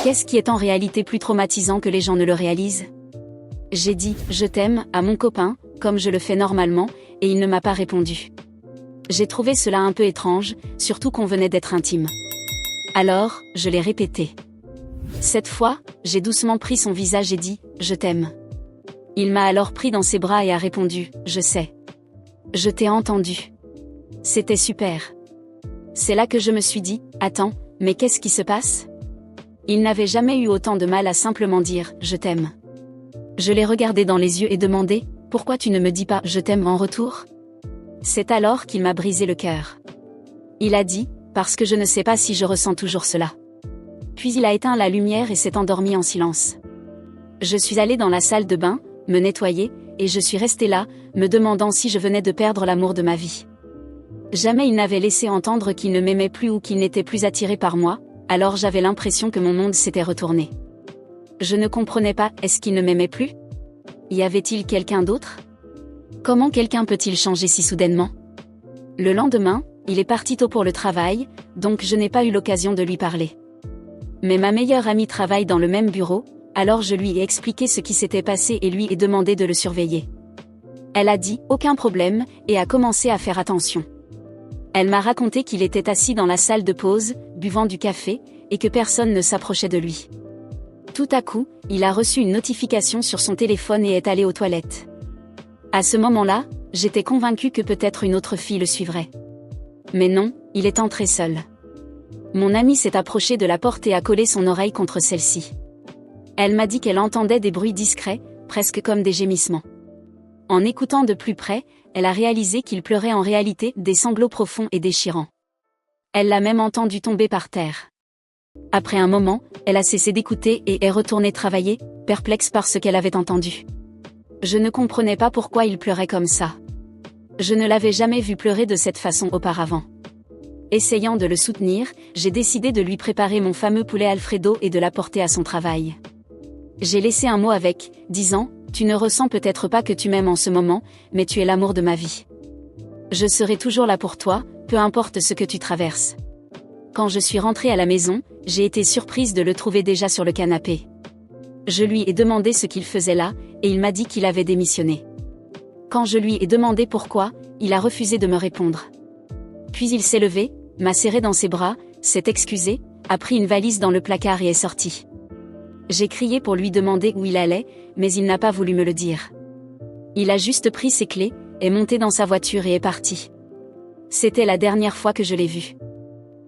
Qu'est-ce qui est en réalité plus traumatisant que les gens ne le réalisent? J'ai dit « je t'aime » à mon copain, comme je le fais normalement, et il ne m'a pas répondu. J'ai trouvé cela un peu étrange, surtout qu'on venait d'être intime. Alors, je l'ai répété. Cette fois, j'ai doucement pris son visage et dit « je t'aime ». Il m'a alors pris dans ses bras et a répondu « je sais. Je t'ai entendu. » C'était super. C'est là que je me suis dit « attends, mais qu'est-ce qui se passe ?» Il n'avait jamais eu autant de mal à simplement dire « je t'aime ». Je l'ai regardé dans les yeux et demandé « pourquoi tu ne me dis pas « je t'aime » en retour ?» C'est alors qu'il m'a brisé le cœur. Il a dit « parce que je ne sais pas si je ressens toujours cela ». Puis il a éteint la lumière et s'est endormi en silence. Je suis allée dans la salle de bain, me nettoyer, et je suis restée là, me demandant si je venais de perdre l'amour de ma vie. Jamais il n'avait laissé entendre qu'il ne m'aimait plus ou qu'il n'était plus attiré par moi, alors j'avais l'impression que mon monde s'était retourné. Je ne comprenais pas, est-ce qu'il ne m'aimait plus? Y avait-il quelqu'un d'autre? Comment quelqu'un peut-il changer si soudainement? Le lendemain, il est parti tôt pour le travail, donc je n'ai pas eu l'occasion de lui parler. Mais ma meilleure amie travaille dans le même bureau, alors je lui ai expliqué ce qui s'était passé et lui ai demandé de le surveiller. Elle a dit « aucun problème » et a commencé à faire attention. Elle m'a raconté qu'il était assis dans la salle de pause, buvant du café, et que personne ne s'approchait de lui. Tout à coup, il a reçu une notification sur son téléphone et est allé aux toilettes. À ce moment-là, j'étais convaincue que peut-être une autre fille le suivrait. Mais non, il est entré seul. Mon amie s'est approchée de la porte et a collé son oreille contre celle-ci. Elle m'a dit qu'elle entendait des bruits discrets, presque comme des gémissements. En écoutant de plus près, elle a réalisé qu'il pleurait en réalité, des sanglots profonds et déchirants. Elle l'a même entendu tomber par terre. Après un moment, elle a cessé d'écouter et est retournée travailler, perplexe par ce qu'elle avait entendu. Je ne comprenais pas pourquoi il pleurait comme ça. Je ne l'avais jamais vu pleurer de cette façon auparavant. Essayant de le soutenir, j'ai décidé de lui préparer mon fameux poulet Alfredo et de l'apporter à son travail. J'ai laissé un mot avec, disant « tu ne ressens peut-être pas que tu m'aimes en ce moment, mais tu es l'amour de ma vie. Je serai toujours là pour toi, peu importe ce que tu traverses. » Quand je suis rentrée à la maison, j'ai été surprise de le trouver déjà sur le canapé. Je lui ai demandé ce qu'il faisait là, et il m'a dit qu'il avait démissionné. Quand je lui ai demandé pourquoi, il a refusé de me répondre. Puis il s'est levé, m'a serré dans ses bras, s'est excusé, a pris une valise dans le placard et est sorti. J'ai crié pour lui demander où il allait, mais il n'a pas voulu me le dire. Il a juste pris ses clés, est monté dans sa voiture et est parti. C'était la dernière fois que je l'ai vu.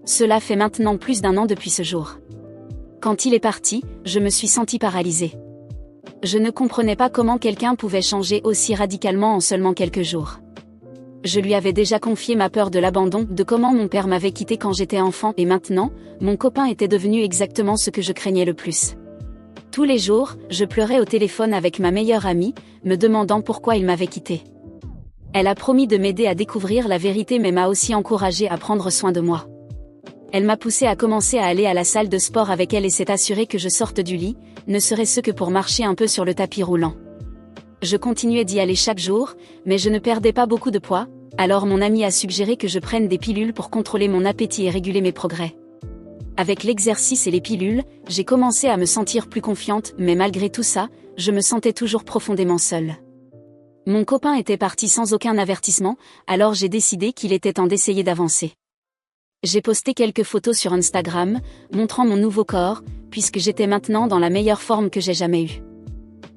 Cela fait maintenant plus d'1 an depuis ce jour. Quand il est parti, je me suis sentie paralysée. Je ne comprenais pas comment quelqu'un pouvait changer aussi radicalement en seulement quelques jours. Je lui avais déjà confié ma peur de l'abandon, de comment mon père m'avait quitté quand j'étais enfant et maintenant, mon copain était devenu exactement ce que je craignais le plus. Tous les jours, je pleurais au téléphone avec ma meilleure amie, me demandant pourquoi il m'avait quitté. Elle a promis de m'aider à découvrir la vérité mais m'a aussi encouragée à prendre soin de moi. Elle m'a poussé à commencer à aller à la salle de sport avec elle et s'est assurée que je sorte du lit, ne serait-ce que pour marcher un peu sur le tapis roulant. Je continuais d'y aller chaque jour, mais je ne perdais pas beaucoup de poids, alors mon ami a suggéré que je prenne des pilules pour contrôler mon appétit et réguler mes progrès. Avec l'exercice et les pilules, j'ai commencé à me sentir plus confiante, mais malgré tout ça, je me sentais toujours profondément seule. Mon copain était parti sans aucun avertissement, alors j'ai décidé qu'il était temps d'essayer d'avancer. J'ai posté quelques photos sur Instagram, montrant mon nouveau corps, puisque j'étais maintenant dans la meilleure forme que j'ai jamais eue.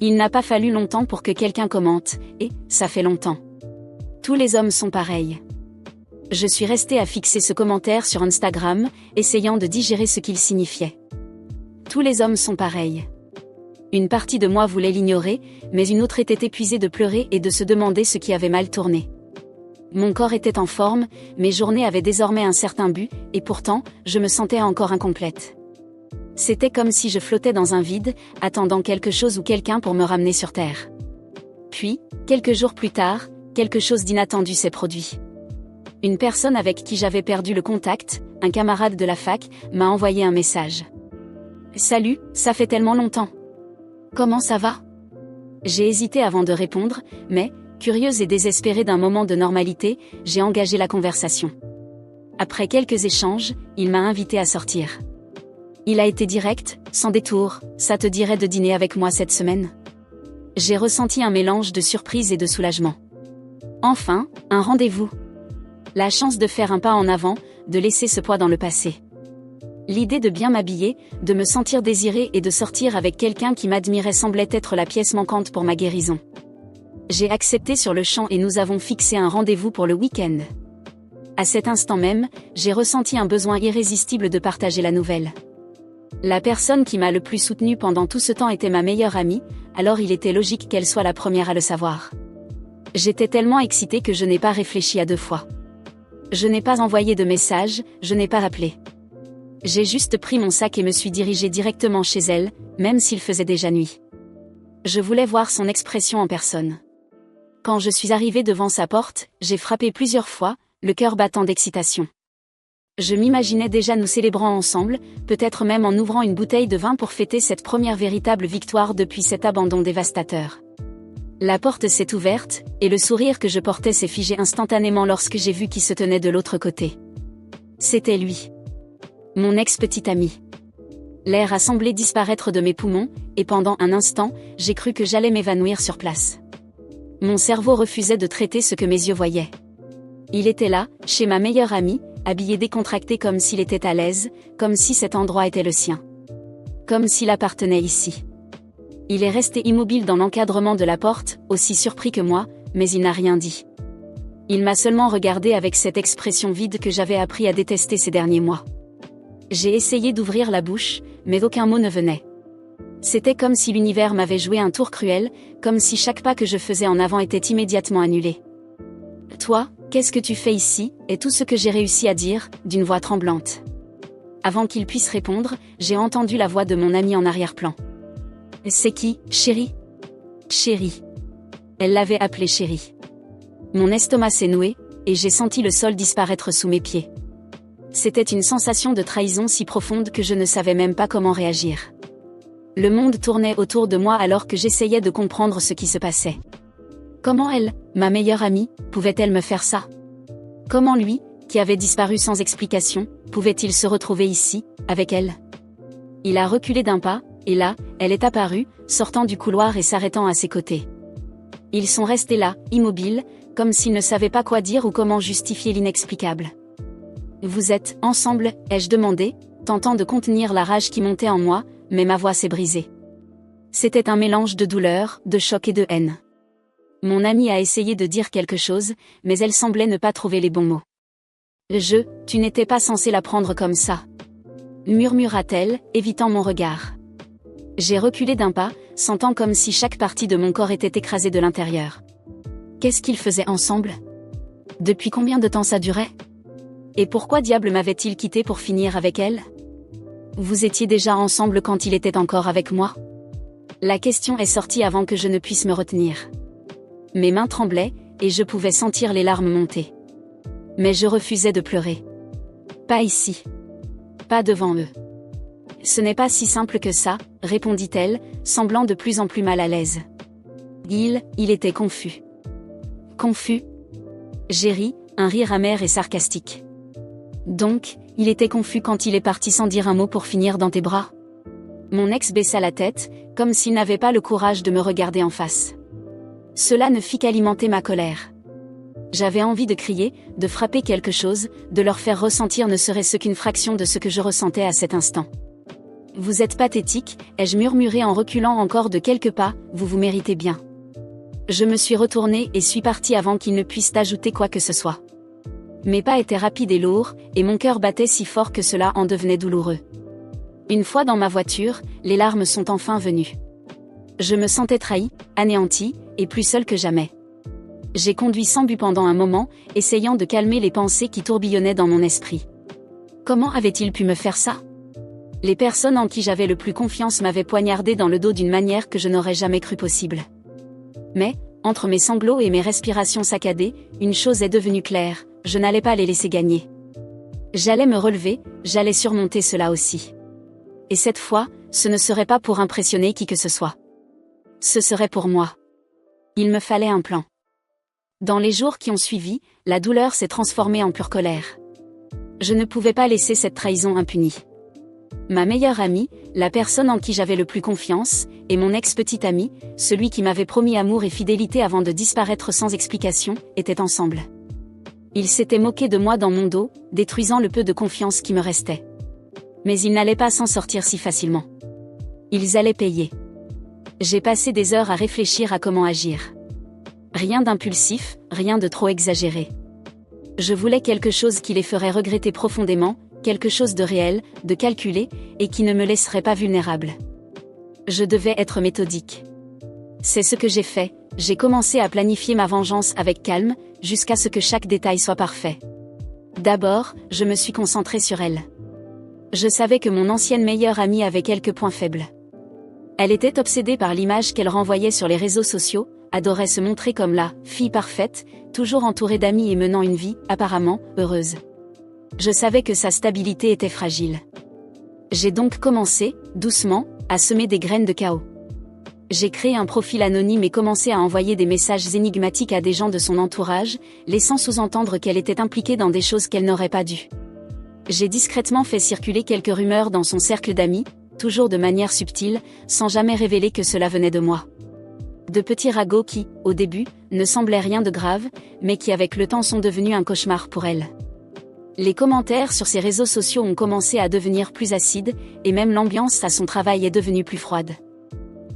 Il n'a pas fallu longtemps pour que quelqu'un commente, et ça fait longtemps. Tous les hommes sont pareils. Je suis restée à fixer ce commentaire sur Instagram, essayant de digérer ce qu'il signifiait. Tous les hommes sont pareils. Une partie de moi voulait l'ignorer, mais une autre était épuisée de pleurer et de se demander ce qui avait mal tourné. Mon corps était en forme, mes journées avaient désormais un certain but, et pourtant, je me sentais encore incomplète. C'était comme si je flottais dans un vide, attendant quelque chose ou quelqu'un pour me ramener sur terre. Puis, quelques jours plus tard, quelque chose d'inattendu s'est produit. Une personne avec qui j'avais perdu le contact, un camarade de la fac, m'a envoyé un message. « Salut, ça fait tellement longtemps. Comment ça va ?» J'ai hésité avant de répondre, mais, curieuse et désespérée d'un moment de normalité, j'ai engagé la conversation. Après quelques échanges, il m'a invité à sortir. Il a été direct, sans détour. Ça te dirait de dîner avec moi cette semaine? J'ai ressenti un mélange de surprise et de soulagement. Enfin, un rendez-vous. La chance de faire un pas en avant, de laisser ce poids dans le passé. L'idée de bien m'habiller, de me sentir désirée et de sortir avec quelqu'un qui m'admirait semblait être la pièce manquante pour ma guérison. J'ai accepté sur le champ et nous avons fixé un rendez-vous pour le week-end. À cet instant même, j'ai ressenti un besoin irrésistible de partager la nouvelle. La personne qui m'a le plus soutenue pendant tout ce temps était ma meilleure amie, alors il était logique qu'elle soit la première à le savoir. J'étais tellement excitée que je n'ai pas réfléchi à deux fois. Je n'ai pas envoyé de message, je n'ai pas appelé. J'ai juste pris mon sac et me suis dirigée directement chez elle, même s'il faisait déjà nuit. Je voulais voir son expression en personne. Quand je suis arrivée devant sa porte, j'ai frappé plusieurs fois, le cœur battant d'excitation. Je m'imaginais déjà nous célébrant ensemble, peut-être même en ouvrant une bouteille de vin pour fêter cette première véritable victoire depuis cet abandon dévastateur. La porte s'est ouverte, et le sourire que je portais s'est figé instantanément lorsque j'ai vu qui se tenait de l'autre côté. C'était lui. Mon ex-petit ami. L'air a semblé disparaître de mes poumons, et pendant un instant, j'ai cru que j'allais m'évanouir sur place. Mon cerveau refusait de traiter ce que mes yeux voyaient. Il était là, chez ma meilleure amie, habillé décontracté comme s'il était à l'aise, comme si cet endroit était le sien. Comme s'il appartenait ici. Il est resté immobile dans l'encadrement de la porte, aussi surpris que moi, mais il n'a rien dit. Il m'a seulement regardé avec cette expression vide que j'avais appris à détester ces derniers mois. J'ai essayé d'ouvrir la bouche, mais aucun mot ne venait. C'était comme si l'univers m'avait joué un tour cruel, comme si chaque pas que je faisais en avant était immédiatement annulé. « Toi, qu'est-ce que tu fais ici ?» est tout ce que j'ai réussi à dire, d'une voix tremblante. Avant qu'il puisse répondre, j'ai entendu la voix de mon amie en arrière-plan. « C'est qui, chérie ?»« Chérie. » Elle l'avait appelé chérie. Mon estomac s'est noué, et j'ai senti le sol disparaître sous mes pieds. C'était une sensation de trahison si profonde que je ne savais même pas comment réagir. Le monde tournait autour de moi alors que j'essayais de comprendre ce qui se passait. Comment elle, ma meilleure amie, pouvait-elle me faire ça? Comment lui, qui avait disparu sans explication, pouvait-il se retrouver ici, avec elle? Il a reculé d'un pas, et là, elle est apparue, sortant du couloir et s'arrêtant à ses côtés. Ils sont restés là, immobiles, comme s'ils ne savaient pas quoi dire ou comment justifier l'inexplicable. « Vous êtes ensemble ?» ai-je demandé, tentant de contenir la rage qui montait en moi, mais ma voix s'est brisée. C'était un mélange de douleur, de choc et de haine. Mon amie a essayé de dire quelque chose, mais elle semblait ne pas trouver les bons mots. « Tu n'étais pas censé la prendre comme ça. » murmura-t-elle, évitant mon regard. J'ai reculé d'un pas, sentant comme si chaque partie de mon corps était écrasée de l'intérieur. Qu'est-ce qu'ils faisaient ensemble? Depuis combien de temps ça durait? Et pourquoi diable m'avait-il quitté pour finir avec elle? Vous étiez déjà ensemble quand il était encore avec moi? La question est sortie avant que je ne puisse me retenir. Mes mains tremblaient, et je pouvais sentir les larmes monter. Mais je refusais de pleurer. Pas ici. Pas devant eux. Ce n'est pas si simple que ça, répondit-elle, semblant de plus en plus mal à l'aise. Il était confus. Confus? J'ai ri, un rire amer et sarcastique. Donc, il était confus quand il est parti sans dire un mot pour finir dans tes bras? Mon ex baissa la tête, comme s'il n'avait pas le courage de me regarder en face. Cela ne fit qu'alimenter ma colère. J'avais envie de crier, de frapper quelque chose, de leur faire ressentir ne serait-ce qu'une fraction de ce que je ressentais à cet instant. Vous êtes pathétique, ai-je murmuré en reculant encore de quelques pas, vous vous méritez bien. Je me suis retournée et suis partie avant qu'ils ne puissent ajouter quoi que ce soit. Mes pas étaient rapides et lourds, et mon cœur battait si fort que cela en devenait douloureux. Une fois dans ma voiture, les larmes sont enfin venues. Je me sentais trahie, anéantie, et plus seule que jamais. J'ai conduit sans but pendant un moment, essayant de calmer les pensées qui tourbillonnaient dans mon esprit. Comment avait-il pu me faire ça? Les personnes en qui j'avais le plus confiance m'avaient poignardé dans le dos d'une manière que je n'aurais jamais cru possible. Mais, entre mes sanglots et mes respirations saccadées, une chose est devenue claire, je n'allais pas les laisser gagner. J'allais me relever, j'allais surmonter cela aussi. Et cette fois, ce ne serait pas pour impressionner qui que ce soit. Ce serait pour moi. Il me fallait un plan. Dans les jours qui ont suivi, la douleur s'est transformée en pure colère. Je ne pouvais pas laisser cette trahison impunie. Ma meilleure amie, la personne en qui j'avais le plus confiance, et mon ex-petit ami, celui qui m'avait promis amour et fidélité avant de disparaître sans explication, étaient ensemble. Ils s'étaient moqués de moi dans mon dos, détruisant le peu de confiance qui me restait. Mais ils n'allaient pas s'en sortir si facilement. Ils allaient payer. J'ai passé des heures à réfléchir à comment agir. Rien d'impulsif, rien de trop exagéré. Je voulais quelque chose qui les ferait regretter profondément, quelque chose de réel, de calculé, et qui ne me laisserait pas vulnérable. Je devais être méthodique. C'est ce que j'ai fait, j'ai commencé à planifier ma vengeance avec calme, jusqu'à ce que chaque détail soit parfait. D'abord, je me suis concentrée sur elle. Je savais que mon ancienne meilleure amie avait quelques points faibles. Elle était obsédée par l'image qu'elle renvoyait sur les réseaux sociaux, adorait se montrer comme la fille parfaite, toujours entourée d'amis et menant une vie, apparemment, heureuse. Je savais que sa stabilité était fragile. J'ai donc commencé, doucement, à semer des graines de chaos. J'ai créé un profil anonyme et commencé à envoyer des messages énigmatiques à des gens de son entourage, laissant sous-entendre qu'elle était impliquée dans des choses qu'elle n'aurait pas dû. J'ai discrètement fait circuler quelques rumeurs dans son cercle d'amis, toujours de manière subtile, sans jamais révéler que cela venait de moi. De petits ragots qui, au début, ne semblaient rien de grave, mais qui avec le temps sont devenus un cauchemar pour elle. Les commentaires sur ses réseaux sociaux ont commencé à devenir plus acides, et même l'ambiance à son travail est devenue plus froide.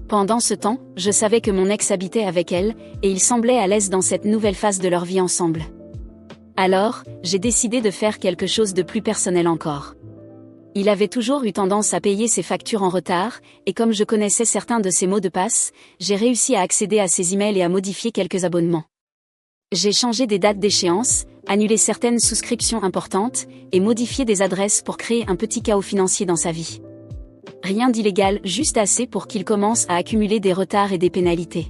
Pendant ce temps, je savais que mon ex habitait avec elle, et ils semblaient à l'aise dans cette nouvelle phase de leur vie ensemble. Alors, j'ai décidé de faire quelque chose de plus personnel encore. Il avait toujours eu tendance à payer ses factures en retard, et comme je connaissais certains de ses mots de passe, j'ai réussi à accéder à ses emails et à modifier quelques abonnements. J'ai changé des dates d'échéance, annulé certaines souscriptions importantes, et modifié des adresses pour créer un petit chaos financier dans sa vie. Rien d'illégal, juste assez pour qu'il commence à accumuler des retards et des pénalités.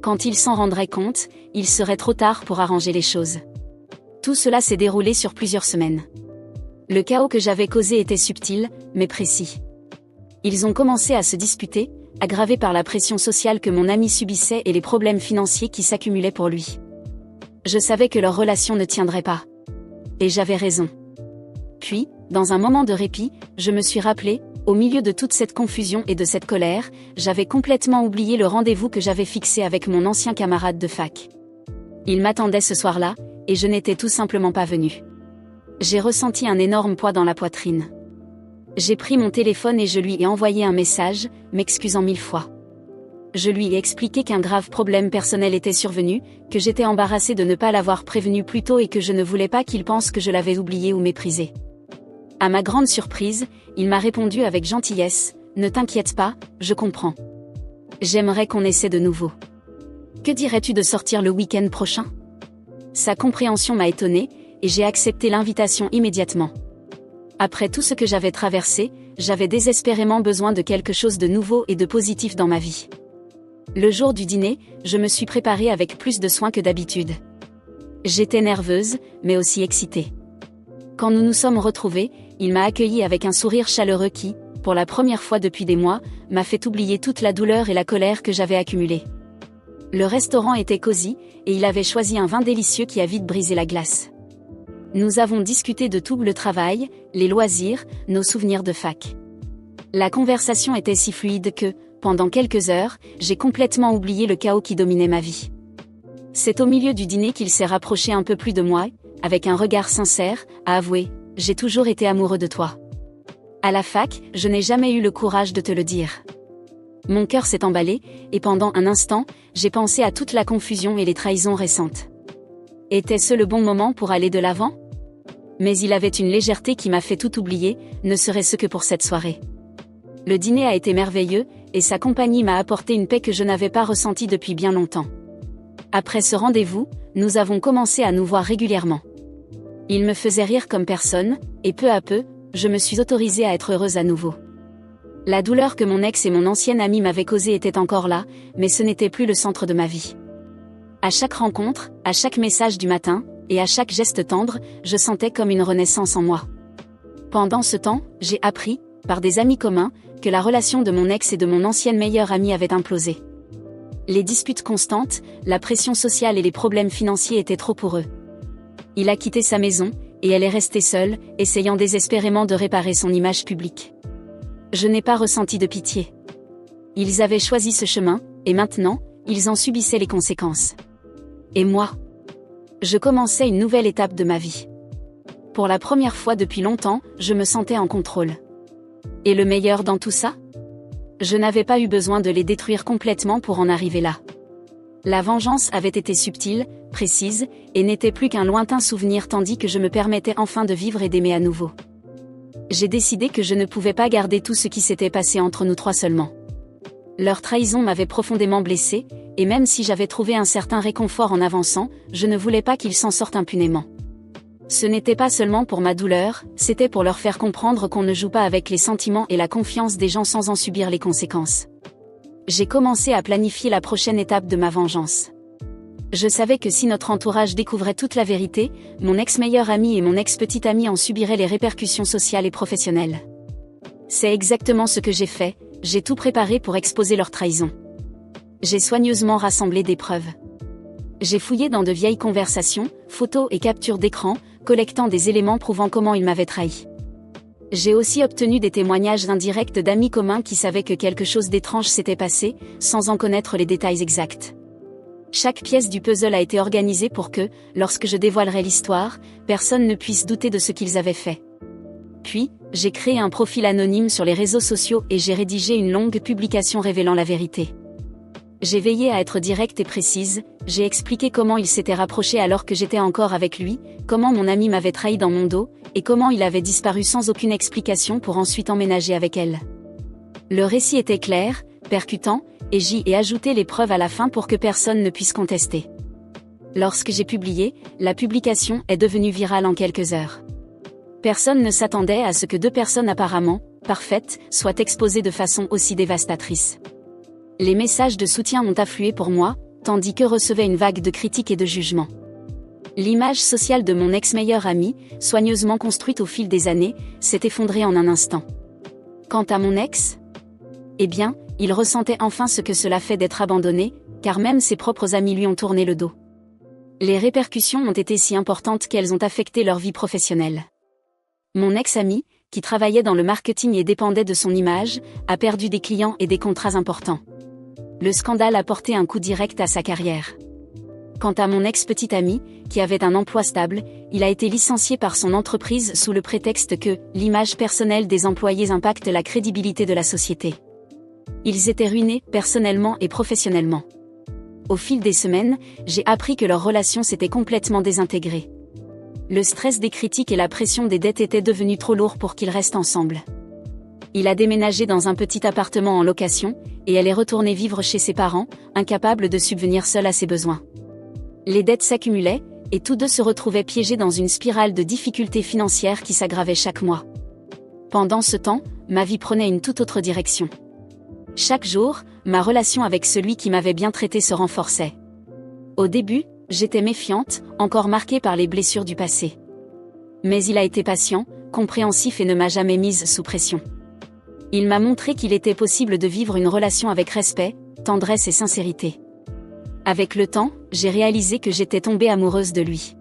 Quand il s'en rendrait compte, il serait trop tard pour arranger les choses. Tout cela s'est déroulé sur plusieurs semaines. Le chaos que j'avais causé était subtil, mais précis. Ils ont commencé à se disputer, aggravés par la pression sociale que mon ami subissait et les problèmes financiers qui s'accumulaient pour lui. Je savais que leur relation ne tiendrait pas. Et j'avais raison. Puis, dans un moment de répit, je me suis rappelé, au milieu de toute cette confusion et de cette colère, j'avais complètement oublié le rendez-vous que j'avais fixé avec mon ancien camarade de fac. Il m'attendait ce soir-là, et je n'étais tout simplement pas venue. J'ai ressenti un énorme poids dans la poitrine. J'ai pris mon téléphone et je lui ai envoyé un message, m'excusant 1000 fois. Je lui ai expliqué qu'un grave problème personnel était survenu, que j'étais embarrassée de ne pas l'avoir prévenu plus tôt et que je ne voulais pas qu'il pense que je l'avais oublié ou méprisé. À ma grande surprise, il m'a répondu avec gentillesse, « Ne t'inquiète pas, je comprends. J'aimerais qu'on essaie de nouveau. Que dirais-tu de sortir le week-end prochain ?» Sa compréhension m'a étonnée, et j'ai accepté l'invitation immédiatement. Après tout ce que j'avais traversé, j'avais désespérément besoin de quelque chose de nouveau et de positif dans ma vie. Le jour du dîner, je me suis préparée avec plus de soin que d'habitude. J'étais nerveuse, mais aussi excitée. Quand nous nous sommes retrouvés, il m'a accueillie avec un sourire chaleureux qui, pour la première fois depuis des mois, m'a fait oublier toute la douleur et la colère que j'avais accumulées. Le restaurant était cosy, et il avait choisi un vin délicieux qui a vite brisé la glace. Nous avons discuté de tout, le travail, les loisirs, nos souvenirs de fac. La conversation était si fluide que, pendant quelques heures, j'ai complètement oublié le chaos qui dominait ma vie. C'est au milieu du dîner qu'il s'est rapproché un peu plus de moi, avec un regard sincère, a avoué, « J'ai toujours été amoureux de toi. À la fac, je n'ai jamais eu le courage de te le dire. » Mon cœur s'est emballé, et pendant un instant, j'ai pensé à toute la confusion et les trahisons récentes. Était-ce le bon moment pour aller de l'avant ? Mais il avait une légèreté qui m'a fait tout oublier, ne serait-ce que pour cette soirée. Le dîner a été merveilleux, et sa compagnie m'a apporté une paix que je n'avais pas ressentie depuis bien longtemps. Après ce rendez-vous, nous avons commencé à nous voir régulièrement. Il me faisait rire comme personne, et peu à peu, je me suis autorisée à être heureuse à nouveau. La douleur que mon ex et mon ancienne amie m'avaient causée était encore là, mais ce n'était plus le centre de ma vie. À chaque rencontre, à chaque message du matin, et à chaque geste tendre, je sentais comme une renaissance en moi. Pendant ce temps, j'ai appris, par des amis communs, que la relation de mon ex et de mon ancienne meilleure amie avait implosé. Les disputes constantes, la pression sociale et les problèmes financiers étaient trop pour eux. Il a quitté sa maison, et elle est restée seule, essayant désespérément de réparer son image publique. Je n'ai pas ressenti de pitié. Ils avaient choisi ce chemin, et maintenant, ils en subissaient les conséquences. Et moi? Je commençais une nouvelle étape de ma vie. Pour la première fois depuis longtemps, je me sentais en contrôle. Et le meilleur dans tout ça? Je n'avais pas eu besoin de les détruire complètement pour en arriver là. La vengeance avait été subtile, précise, et n'était plus qu'un lointain souvenir tandis que je me permettais enfin de vivre et d'aimer à nouveau. J'ai décidé que je ne pouvais pas garder tout ce qui s'était passé entre nous trois seulement. Leur trahison m'avait profondément blessée, et même si j'avais trouvé un certain réconfort en avançant, je ne voulais pas qu'ils s'en sortent impunément. Ce n'était pas seulement pour ma douleur, c'était pour leur faire comprendre qu'on ne joue pas avec les sentiments et la confiance des gens sans en subir les conséquences. J'ai commencé à planifier la prochaine étape de ma vengeance. Je savais que si notre entourage découvrait toute la vérité, mon ex-meilleur ami et mon ex-petite amie en subiraient les répercussions sociales et professionnelles. C'est exactement ce que j'ai fait, j'ai tout préparé pour exposer leur trahison. J'ai soigneusement rassemblé des preuves. J'ai fouillé dans de vieilles conversations, photos et captures d'écran, collectant des éléments prouvant comment ils m'avaient trahi. J'ai aussi obtenu des témoignages indirects d'amis communs qui savaient que quelque chose d'étrange s'était passé, sans en connaître les détails exacts. Chaque pièce du puzzle a été organisée pour que, lorsque je dévoilerai l'histoire, personne ne puisse douter de ce qu'ils avaient fait. Puis, j'ai créé un profil anonyme sur les réseaux sociaux et j'ai rédigé une longue publication révélant la vérité. J'ai veillé à être directe et précise, j'ai expliqué comment il s'était rapproché alors que j'étais encore avec lui, comment mon ami m'avait trahi dans mon dos, et comment il avait disparu sans aucune explication pour ensuite emménager avec elle. Le récit était clair, percutant, et j'y ai ajouté les preuves à la fin pour que personne ne puisse contester. Lorsque j'ai publié, la publication est devenue virale en quelques heures. Personne ne s'attendait à ce que deux personnes apparemment parfaites soient exposées de façon aussi dévastatrice. Les messages de soutien ont afflué pour moi, tandis que recevait une vague de critiques et de jugements. L'image sociale de mon ex-meilleur ami, soigneusement construite au fil des années, s'est effondrée en un instant. Quant à mon ex, eh bien, il ressentait enfin ce que cela fait d'être abandonné, car même ses propres amis lui ont tourné le dos. Les répercussions ont été si importantes qu'elles ont affecté leur vie professionnelle. Mon ex-ami, qui travaillait dans le marketing et dépendait de son image, a perdu des clients et des contrats importants. Le scandale a porté un coup direct à sa carrière. Quant à mon ex-petit ami, qui avait un emploi stable, il a été licencié par son entreprise sous le prétexte que l'image personnelle des employés impacte la crédibilité de la société. Ils étaient ruinés, personnellement et professionnellement. Au fil des semaines, j'ai appris que leur relation s'était complètement désintégrée. Le stress des critiques et la pression des dettes étaient devenus trop lourds pour qu'ils restent ensemble. Il a déménagé dans un petit appartement en location, et elle est retournée vivre chez ses parents, incapable de subvenir seule à ses besoins. Les dettes s'accumulaient, et tous deux se retrouvaient piégés dans une spirale de difficultés financières qui s'aggravait chaque mois. Pendant ce temps, ma vie prenait une toute autre direction. Chaque jour, ma relation avec celui qui m'avait bien traité se renforçait. Au début, j'étais méfiante, encore marquée par les blessures du passé. Mais il a été patient, compréhensif et ne m'a jamais mise sous pression. Il m'a montré qu'il était possible de vivre une relation avec respect, tendresse et sincérité. Avec le temps, j'ai réalisé que j'étais tombée amoureuse de lui.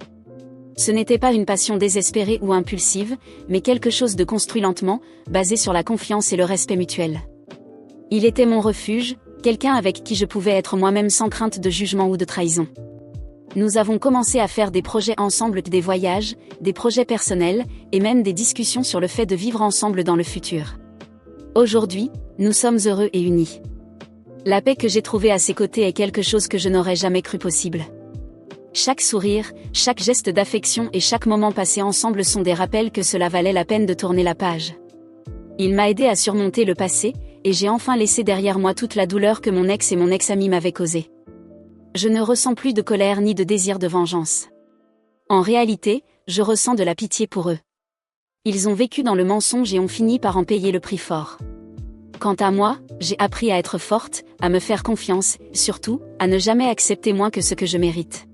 Ce n'était pas une passion désespérée ou impulsive, mais quelque chose de construit lentement, basé sur la confiance et le respect mutuel. Il était mon refuge, quelqu'un avec qui je pouvais être moi-même sans crainte de jugement ou de trahison. Nous avons commencé à faire des projets ensemble, des voyages, des projets personnels, et même des discussions sur le fait de vivre ensemble dans le futur. Aujourd'hui, nous sommes heureux et unis. La paix que j'ai trouvée à ses côtés est quelque chose que je n'aurais jamais cru possible. Chaque sourire, chaque geste d'affection et chaque moment passé ensemble sont des rappels que cela valait la peine de tourner la page. Il m'a aidé à surmonter le passé, et j'ai enfin laissé derrière moi toute la douleur que mon ex et mon ex-ami m'avaient causée. Je ne ressens plus de colère ni de désir de vengeance. En réalité, je ressens de la pitié pour eux. Ils ont vécu dans le mensonge et ont fini par en payer le prix fort. Quant à moi, j'ai appris à être forte, à me faire confiance, surtout, à ne jamais accepter moins que ce que je mérite.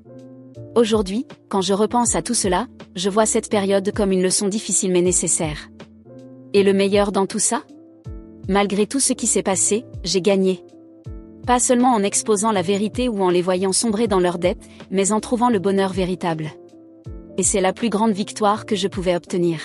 Aujourd'hui, quand je repense à tout cela, je vois cette période comme une leçon difficile mais nécessaire. Et le meilleur dans tout ça ? Malgré tout ce qui s'est passé, j'ai gagné. Pas seulement en exposant la vérité ou en les voyant sombrer dans leurs dettes, mais en trouvant le bonheur véritable. Et c'est la plus grande victoire que je pouvais obtenir.